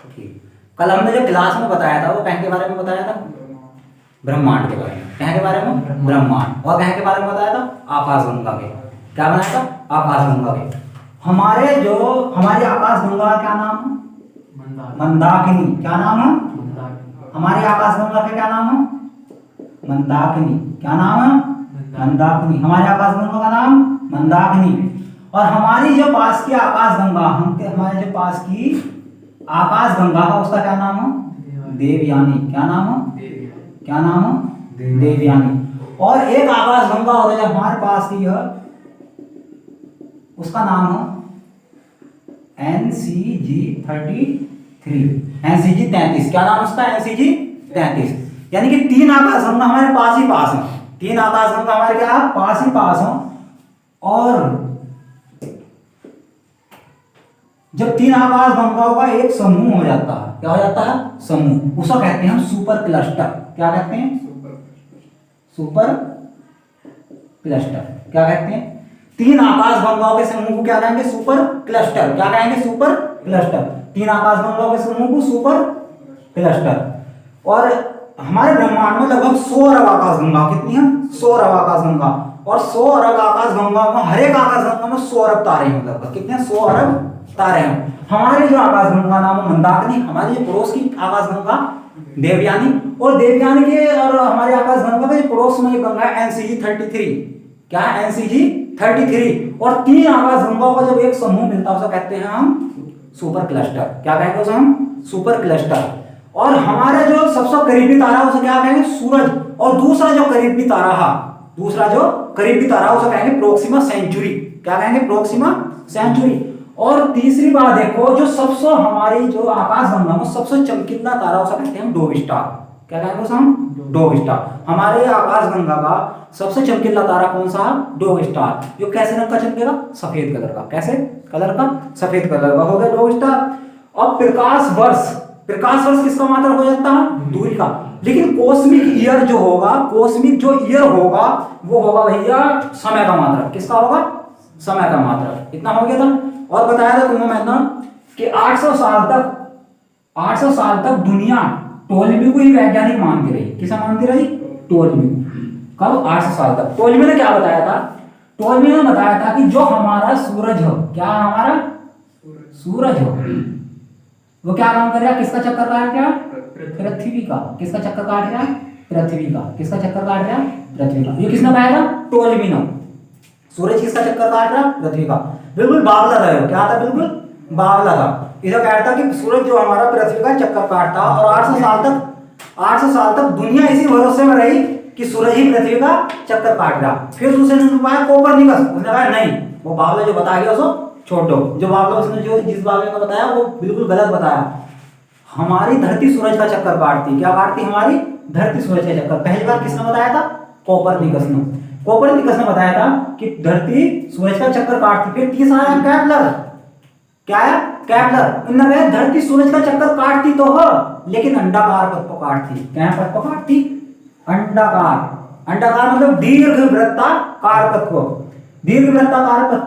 ठीक। कल हमने जो क्लास में बताया था वो कहाँ के बारे में बताया था? ब्रह्मांड के बारे में। कहाँ के बारे में? ब्रह्मांड। और कहाँ के बारे में बताया था? आकाशगंगा के। क्या बनाया था? आकाशगंगा के। हमारी आकाशगंगा का क्या नाम है? मंदाकिनी। क्या नाम है? हमारी आकाशगंगा का क्या नाम है? मंदाकिनी। क्या नाम है? मंदाकिनी। हमारे आकाशगंगा का नाम मंदाकिनी। और हमारी जो पास की आकाशगंगा हमारे जो पास की आकाशगंगा है उसका क्या नाम है? देवयानी। क्या नाम है? क्या नाम है? देवयानी। और एक आकाशगंगा और है हमारे पास की है, उसका नाम है NCG-33। NCG-33। क्या नाम उसका? NCG-33। यानी कि 3 आकाशगंगा हमारे पास ही पास हैं। 3 आकाशगंगा हमारे क्या पास ही पास हैं। और जब 3 आकाशगंगाओं का एक समूह हो जाता है, क्या हो जाता है? समूह। उसको कहते हैं हम सुपर क्लस्टर। क्या कहते हैं? Super cluster. क्या कहते हैं? 3 आकाशगंगाओं के समूह को क्या कहेंगे? Super cluster. क्या कहेंगे? Super cluster. 3 आकाशगंगाओं के समूह को सुपर क्लस्टर। और हमारे ब्रह्मांड में लगभग 100 अरब आकाशगंगा। कितनी है? 100 अरब आकाशगंगा। और 100 अरब आकाशगंगा में हर एक आकाशगंगा में 100 अरब तारे हैं। लगभग कितने? 100 अरब तारे हैं। हमारी जो आकाशगंगा नाम है मंदाकिनी, हमारी जो पड़ोस की आकाशगंगा देवयानी, और देवयानी के और हमारे आकाशगंगा के पड़ोस में एक गंगा है NCG-33। क्या है? NCG-33। और 3 आकाशगंगाओं का जब एक समूह मिलता है उसे कहते हैं हम सुपर क्लस्टर। क्या कहेंगे उसे हम? Super cluster. और हमारे जो सबसे करीबी तारा उसे क्या कहेंगे? सूरज। और दूसरा जो करीबी तारा उसे कहेंगे प्रोक्सिमा सेंचुरी। क्या कहेंगे? Proxima Centauri. और तीसरी बात देखो, जो सबसे हमारी जो आकाशगंगा में सबसे चमकीला तारा उसे कहते हैं हम डोव स्टार। क्या कहेंगे उसे हम? Dove star. हमारे आकाशगंगा का सबसे चमकीला तारा कौन सा है? Dove star. जो कैसे रंग का चमकेगा? सफेद कलर का। कैसे कलर का? सफेद कलर का हो गया डोव स्टार। अब प्रकाश वर्ष किसका मात्रक हो जाता है? दूरी का। लेकिन कॉस्मिक ईयर जो होगा वो होगा भैया समय का मात्रक। किसका होगा? समय का मात्रक। इतना हो गया था। और बताया था तुम्हें मैंने कि 800 साल तक दुनिया टोलेमी को ही वैज्ञानिक मानती रही। किसे मानती रही? टोलेमी को। कब? 800 साल तक। टोलेमी ने क्या बताया था? टोलेमी ने बताया था कि जो हमारा सूरज हो, क्या हमारा सूरज हो, वो क्या काम कर रहा है? किसका चक्कर काट रहा है? पृथ्वी का। किसका चक्कर काट रहा है? पृथ्वी का। किसका चक्कर काट रहा है? पृथ्वी का। ये किसने बताया था? टोलेमी ने। सूरज किसका चक्कर काट रहा? पृथ्वी का। बिल्कुल बावला था। क्या था? बिल्कुल बावला था। इसे कहता कि सूरज जो हमारा पृथ्वी का चक्कर काटता, और 800 साल तक दुनिया इसी भरोसे में रही कि सूरज ही पृथ्वी का चक्कर काट रहा। फिर उसने पाया कोपरनिकस। उसने कहा नहीं, वो बावला जो बताया गया उसको छोड़ दो। जो बावला उसने जिस बावले का बताया वो बिल्कुल गलत बताया। हमारी धरती सूरज का चक्कर काटती। क्या काटती? हमारी धरती सूरज का चक्कर। पहली बार किसने बताया था? कोपरनिकस ने बताया था कि धरती सूरज का चक्कर काटती। फिर तीसरा आया केपलर। क्या है? केपलर। उन्होंने कहा धरती सूरज का चक्कर काटती तो हो, लेकिन अंडाकार पथ को काटती। क्या पथ को काटती? अंडाकार मतलब दीर्घवृत्ताकार पथ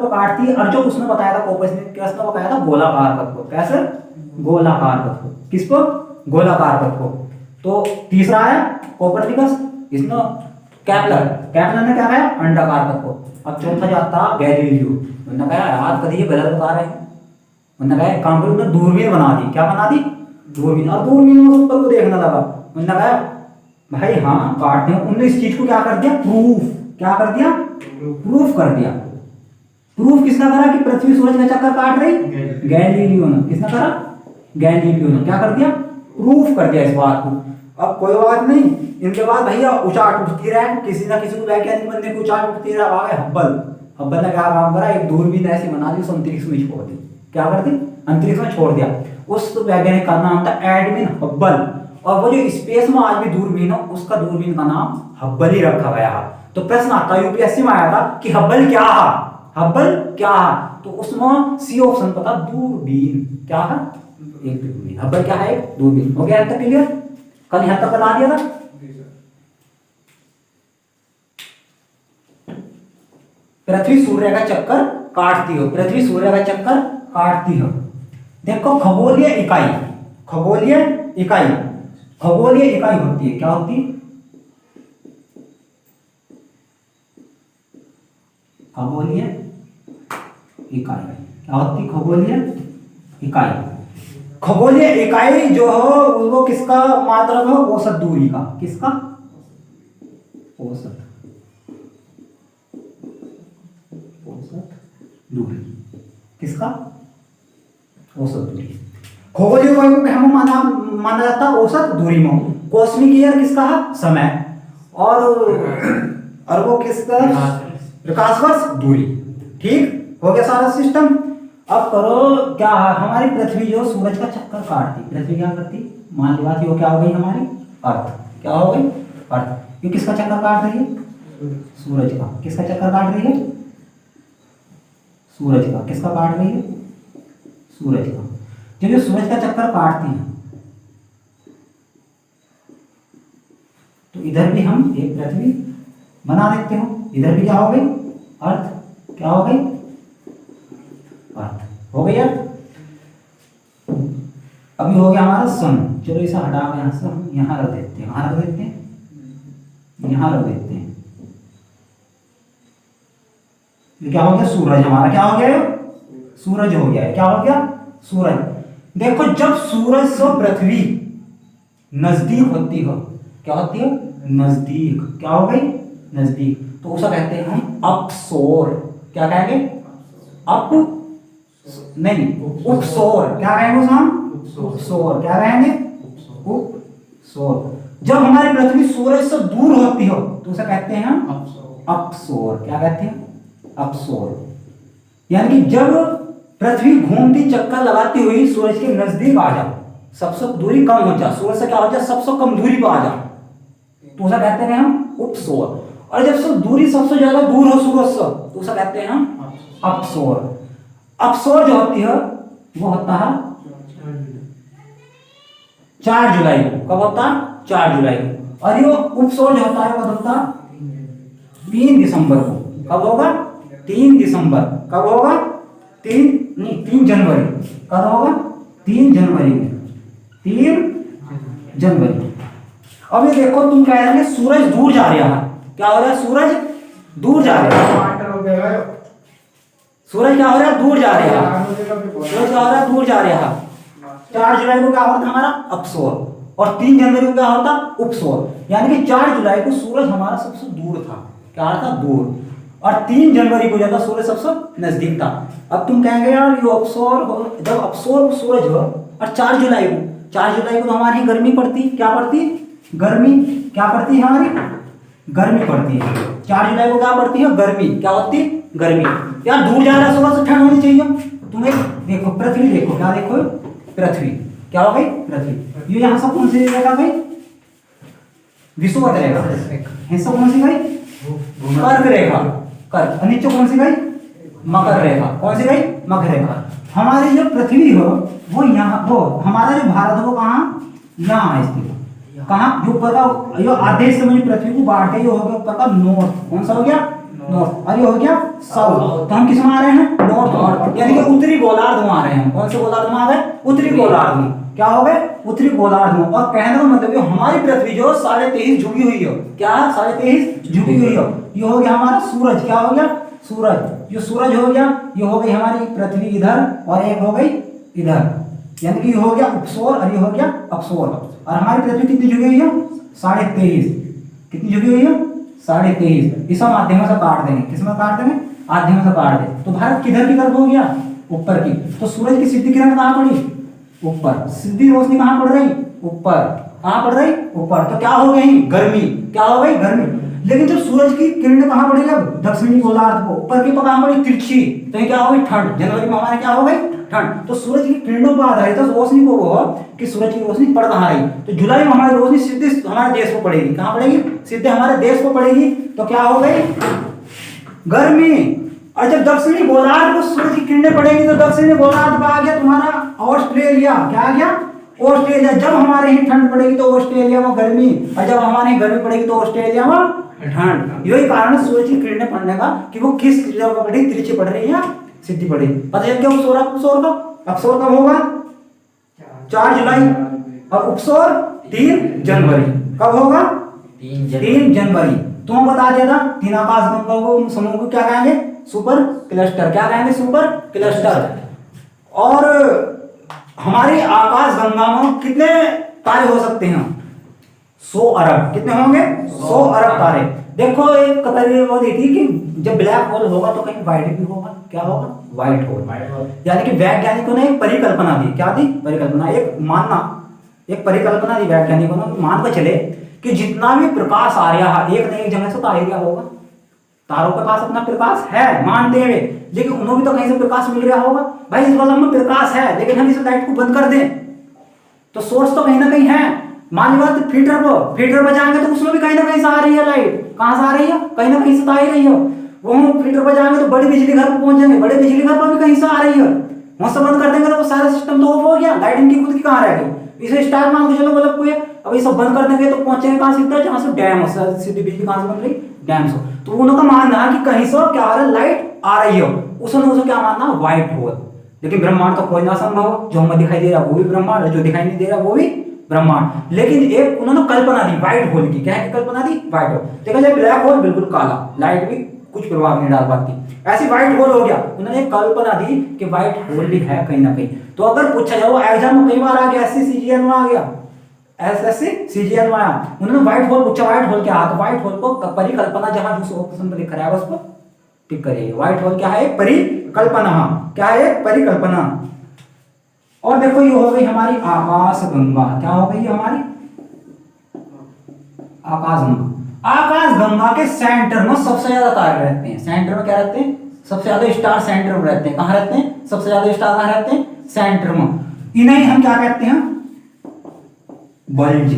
को काटती। और जो उसने बताया था कोपरनिकस ने बताया था गोलाकार पथ को। कैसे? गोलाकार पथ को। किसको? गोलाकार पथ को। तो तीसरा है कोपरनिकस, इसने केपलर ने क्या कहा? अंडाकार पथ को। अब चौथा जाता गैलीलियो। उन्होंने कहा यार कभी ये गलत बता रहे हैं। उन्होंने कहा काम करो, उन्होंने दूरबीन बना दी। क्या बना दी? दूरबीन। और दूरबीन में ऊपर को देखने लगा। उन्होंने कहा भाई हाँ काटते हैं। उन्होंने इस चीज को क्या कर दिया? प्रूफ कर दिया। प्रूफ किसने करा कि पृथ्वी सूरज का चक्कर काट रही? गैलीलियो ने। किसने करा? गैलीलियो ने। क्या कर दिया? प्रूफ कर दिया इस बात को। अब कोई बात नहीं, इनके बाद भैया उचाट उठती रहे, किसी ना किसी को वैज्ञानिक बनने की उचाट उठती रहे। आ गए हब्बल ने क्या काम करा? एक दूरबीन ऐसी बना दी, उस अंतरिक्ष में छोड़ दी। क्या कर दी? अंतरिक्ष में छोड़ दिया। उस वैज्ञानिक का नाम था एडविन हब्बल। और वो जो स्पेस में आज भी दूरबीन है, उसका दूरबीन का नाम हब्बल ही रखा गया है। तो प्रश्न आता यूपीएससी में आया था कि हब्बल क्या है? तो उसमें सी ऑप्शन पता, दूरबीन। क्या है? एक दूरबीन। हब्बल क्या है? एक दूरबीन। हो गया? तक क्लियर? कल यहां तक बता दिया था। पृथ्वी सूर्य का चक्कर काटती हो। देखो खगोलीय इकाई खगोलीय इकाई, खगोलीय इकाई होती है, क्या होती है? खगोलीय इकाई, क्या होती है? खगोलीय इकाई। खगोलीय इकाई जो हो वो किसका मात्रक हो? औसत दूरी का। किसका? औसत, औसत दूरी। किसका? औसत दूरी। खगोलीय इकाई को हम माना जाता है औसत दूरी में। कॉस्मिक ईयर किसका है? समय। और वो किसका? प्रकाश वर्ष दूरी। ठीक हो गया सारा सिस्टम। अब करो क्या, हमारी पृथ्वी जो सूरज का चक्कर काटती, पृथ्वी क्या करती? मान ली बात ये क्या हो गई हमारी? अर्थ। क्या हो गई? अर्थ। ये किसका चक्कर काट रही है? सूरज का। किसका चक्कर काट रही है? सूरज का। किसका काट रही है? सूरज का। जब ये सूरज का चक्कर काटती है तो इधर भी हम एक पृथ्वी बना देते हो, इधर भी क्या हो गई? अर्थ। क्या हो गई? अर्थ हो गई अर्थ। अभी हो गया हमारा सन। चलो इसे हटा के यहां से हम यहां रख देते हैं, यहां रख देते हैं, यहां रख देते हैं। ये क्या हो गया? सूरज हमारा। क्या हो गया? सूरज हो गया। क्या हो गया? सूरज। देखो जब सूरज से पृथ्वी नजदीक होती हो, क्या होती है? नजदीक। क्या हो गई? नजदीक। तो उसे कहते हैं हम अपसोर। क्या कहेंगे? अप नहीं, उपसोर। क्या कहेंगे उसे हम? उपसोर। क्या कहेंगे? उपसोर। जब हमारी पृथ्वी सूरज से दूर होती हो तो उसे कहते हैं हम अपसोर। क्या कहते हैं? अपसोर। यानी कि जब पृथ्वी घूमती चक्कर लगाती हुई सूरज के नजदीक आ जाओ, सबसे दूरी कम हो जाए, सूरज से क्या हो जाए? सबसे कम दूरी पर आ जाओ, तो उसे कहते हैं हम उपसोर। और जब से दूरी सबसे ज्यादा दूर हो सूरज से तो उसे कहते हैं हम अपसोर। अपसोर जो होती है वो होता है 4 जुलाई को। कब होता है? 4 जुलाई को। और ये उपसोर जो होता है वो होता है 3 दिसंबर को। कब होगा? 3 दिसंबर। कब होगा? 3 जनवरी। कब होगा? 3 जनवरी में। 3 जनवरी। अब ये देखो तुम कह रहे हैं सूरज दूर जा रहा है। क्या हो रहा है? सूरज दूर जा रहा है। सूरज क्या हो रहा है? दूर जा रहा है। सूरज क्या हो रहा है? दूर जा रहा है। 4 जुलाई को क्या होता हमारा? अपसोर। और 3 जनवरी को क्या होता? उपसोर। यानी कि 4 जुलाई को सूरज हमारा सबसे दूर था। क्या था? दूर। और 3 जनवरी को ज्यादा सूरज सबसे नजदीक था। अब तुम कहेंगे यार ये अपसोर, जब अपसोर सूरज हो और 4 जुलाई को तो हमारी गर्मी पड़ती। क्या पड़ती? गर्मी। क्या पड़ती है हमारी? गर्मी पड़ती है। 4 जुलाई को क्या पड़ती है? गर्मी। क्या होती है? गर्मी। यार दूर जा रहा है, सुबह से ठंड होनी चाहिए। तुम्हें देखो पृथ्वी, देखो क्या देखो? पृथ्वी। क्या हो गई? पृथ्वी। ये यहाँ से कौन सी रेखा गई? विषुवत रेखा। हिस्सा कौन सी गई? कर्क रेखा। कर्क। नीचे कौन सी गई? मकर रेखा। कौन सी गई? मकर रेखा। हमारी जो पृथ्वी हो वो यहाँ, वो हमारा जो भारत हो कहाँ? यहाँ स्थित। कहाँ? जो ऊपर का यो आदेश से मुझे पृथ्वी को बांटे, ये हो गया ऊपर का नॉर्थ। कौन सा हो गया? नॉर्थ। और ये हो गया साउथ। तो हम किस में आ रहे हैं? नॉर्थ। यानी कि उत्तरी गोलार्ध में आ रहे हैं। कौन से गोलार्ध में आ गए? उत्तरी गोलार्ध में। क्या हो गए? उत्तरी गोलार्ध में। और कहने का मतलब ये हमारी पृथ्वी जो 23.5 झुकी हुई हो। क्या? 23.5 झुकी हुई हो। ये हो गया हमारा सूरज। क्या हो गया? सूरज। ये सूरज हो गया। ये हो गई हमारी पृथ्वी इधर और एक हो गई इधर। यानी कि ये हो गया उपसोर और ये हो गया अपसोर। और हमारी पृथ्वी कितनी झुकी हुई है? 23.5। कितनी झुकी हुई है? 23.5। इस माध्यम से काट देंगे। किस में काट देंगे? माध्यम से काट दें तो भारत किधर की तरफ हो गया? ऊपर की। तो सूरज की सीधी किरण कहाँ पड़ी? ऊपर। सीधी रोशनी कहाँ पड़ रही? ऊपर। कहाँ पड़ रही? ऊपर। तो क्या हो गई? गर्मी। क्या हो गई? गर्मी। लेकिन जब सूरज की किरण कहाँ पड़ेगी? अब दक्षिणी गोलार्ध को। ऊपर की कहाँ पड़ी? तिरछी। तो ये क्या हो गई? ठंड। जनवरी में हमारे क्या हो गई? ठंड। तो सूरज की किरणों पर आधारित रोशनी को वो कि सूरज की रोशनी पड़ कहाँ रही? तो जुलाई में हमारी रोशनी सीधे हमारे देश को पड़ेगी। कहाँ पड़ेगी? सीधे हमारे देश को पड़ेगी। तो क्या हो गई? गर्मी। और जब दक्षिणी गोलार्ध को सूरज की किरणें पड़ेगी तो दक्षिणी गोलार्ध में आ गया तुम्हारा ऑस्ट्रेलिया। क्या आ गया? ऑस्ट्रेलिया। जब हमारे यहाँ ठंड पड़ेगी तो ऑस्ट्रेलिया में गर्मी, और जब हमारे यहाँ गर्मी पड़ेगी तो ऑस्ट्रेलिया में ठंड। यही कारण सूरज की किरणें पड़ने का कि वो किस जगह पर पड़ी, तिरछी पड़ रही है या सीधी पड़ी। पता है क्या? अपसोर का अपसोर कब होगा? 4 जुलाई और उपसौर 3 जनवरी। कब होगा? 3 जनवरी। तुम बता दिया था 3 आकाश गंगा को समूह को क्या कहेंगे? Super cluster. क्या कहेंगे? Super cluster. और हमारी आकाश गंगा में कितने तारे हो सकते हैं? 100 अरब। कितने होंगे? 100 अरब तारे। देखो एक कतरी वो दी थी कि जब ब्लैक होल होगा तो कहीं व्हाइट भी होगा। क्या होगा? White hole. यानी कि वैज्ञानिकों ने एक परिकल्पना दी। क्या दी? परिकल्पना। एक परिकल्पना दी वैज्ञानिकों ने। मान के चले कि जितना भी प्रकाश आ रहा है एक न एक जगह से तो आ ही रहा होगा। तारों के पास अपना प्रकाश है मानते हैं, लेकिन उन्हें भी तो कहीं से प्रकाश मिल रहा होगा। भाई इस बल्ब में प्रकाश है लेकिन हम इस लाइट को बंद कर दें तो सोर्स तो कहीं ना कहीं है। मान ली बात फीडर पर जाएंगे तो उसमें भी कहीं ना कहीं से आ रही है लाइट। कहां से आ रही है? कहीं ना कहीं से आ ही रही है। वो हम फीडर पर जाएंगे तो बड़ी बिजली घर पर पहुंच जाएंगे, बड़े बिजली घर पर भी कहीं से आ रही है। वहां से बंद कर देंगे तो वो सारा सिस्टम तो ऑफ हो गया, लाइट इनकी खुद की कहां रह गई? इसे स्टार मान के चलो बल्ब को। अब ये सब बंद कर देंगे तो पहुंचेंगे कहां? सीधा जहां से डैम हो, सीधी बिजली कहां से बन रही? डैम से। तो उनका मानना है कि कहीं से क्या आ रहा है? लाइट आ रही है। उसने क्या मानना? White hole. लेकिन ब्रह्मांड तो खोजना असंभव। जो हमें दिखाई दे रहा है वो भी ब्रह्मांड है, जो दिखाई नहीं दे रहा वो भी ब्रह्मांड। लेकिन एक उन्होंने कल्पना दी व्हाइट होल की। क्या है कल्पना दी? White hole. देखा जाए ब्लैक होल बिल्कुल काला, लाइट भी कुछ प्रभाव नहीं डाल पाती, ऐसी व्हाइट होल हो गया। उन्होंने एक कल्पना दी कि व्हाइट होल भी है कहीं ना कहीं। तो अगर पूछा जाए वो एग्जाम में कई बार आ गया, SSCGL में आ गया, SSCGL में आया। उन्होंने व्हाइट होल पूछा, व्हाइट होल क्या है? तो व्हाइट होल को परिकल्पना जहां जिस ऑप्शन पर लिखा है उसको टिक करिए। व्हाइट होल क्या है? एक परिकल्पना। क्या है? एक परिकल्पना। और देखो ये हो गई हमारी आकाश गंगा। क्या हो गई हमारी? आकाश गंगा। आकाश गंगा के सेंटर में सबसे ज्यादा तारे रहते हैं। सेंटर में क्या रहते हैं? सबसे ज्यादा स्टार सेंटर में रहते हैं। कहां रहते हैं? सबसे ज्यादा स्टार कहां रहते हैं? सेंटर में। इन्हें हम क्या कहते हैं? बल्ज।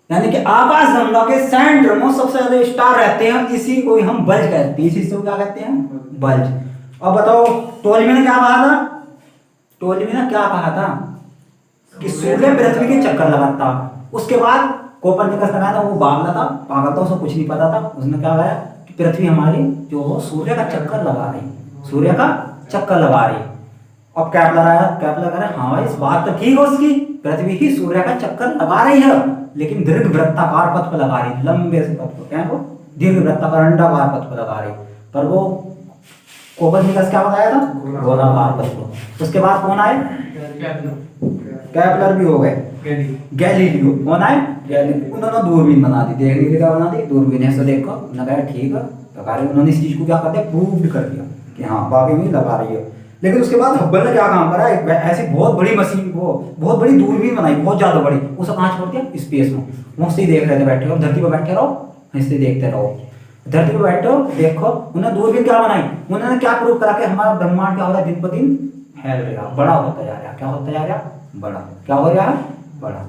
यानी कि आकाश गंगा के सेंटर में सबसे ज्यादा स्टार रहते हैं, इसी को हम बल्ज कहते हैं। इसी को क्या कहते हैं? बल्ज। अब बताओ टोलमी ने क्या कहा था? टोलमी ने क्या कहा था? कि सूर्य पृथ्वी के चक्कर लगाता। उसके बाद कोपरनिकस ने कहा था वो बावला था, पागल था, उसको कुछ नहीं पता था। उसने क्या कहा कि पृथ्वी हमारी जो हो सूर्य का चक्कर लगा रही, सूर्य का चक्कर लगा रही। अब केपलर आया, केपलर कह रहा हाँ भाई इस बात तो ठीक है उसकी, पृथ्वी ही सूर्य का चक्कर लगा रही है लेकिन दीर्घ वृत्ताकार पथ पर लगा रही, लंबे से पथ पर। क्या है वो? दीर्घ वृत्ताकार अंडाकार पथ पर लगा रही। पर वो कोपरनिकस क्या बताया था? गोलाकार पथ पर। उसके बाद कौन आए? केपलर भी हो गए, गैलीलियो। कौन आए? गैलीलियो। उन्होंने दूरबीन बना दी, देखने के लिए क्या बना दी? दूरबीन। ऐसा देखो उन्होंने कहा ठीक है लगा रही। उन्होंने इस चीज को क्या कर दिया? प्रूव कर दिया कि हाँ वाकई में लगा रही है। लेकिन उसके बाद हब्बल ने क्या काम करा? एक ऐसी बहुत बड़ी मशीन, वो बहुत बड़ी दूरबीन बनाई, बहुत ज्यादा बड़ी। उसे कहाँ छोड़ दिया? स्पेस में। वहां से ही देख रहे थे बैठे हो, धरती पर बैठे रहो, ऐसे देखते रहो, धरती पर बैठो देखो। उन्होंने दूरबीन क्या बनाई? उन्होंने क्या प्रूव करा कि हमारा ब्रह्मांड क्या हो रहा है? दिन ब दिन फैल रहा, बड़ा होता जा रहा। क्या होता जा रहा? बड़ा। क्या हो रहा है? बड़ा।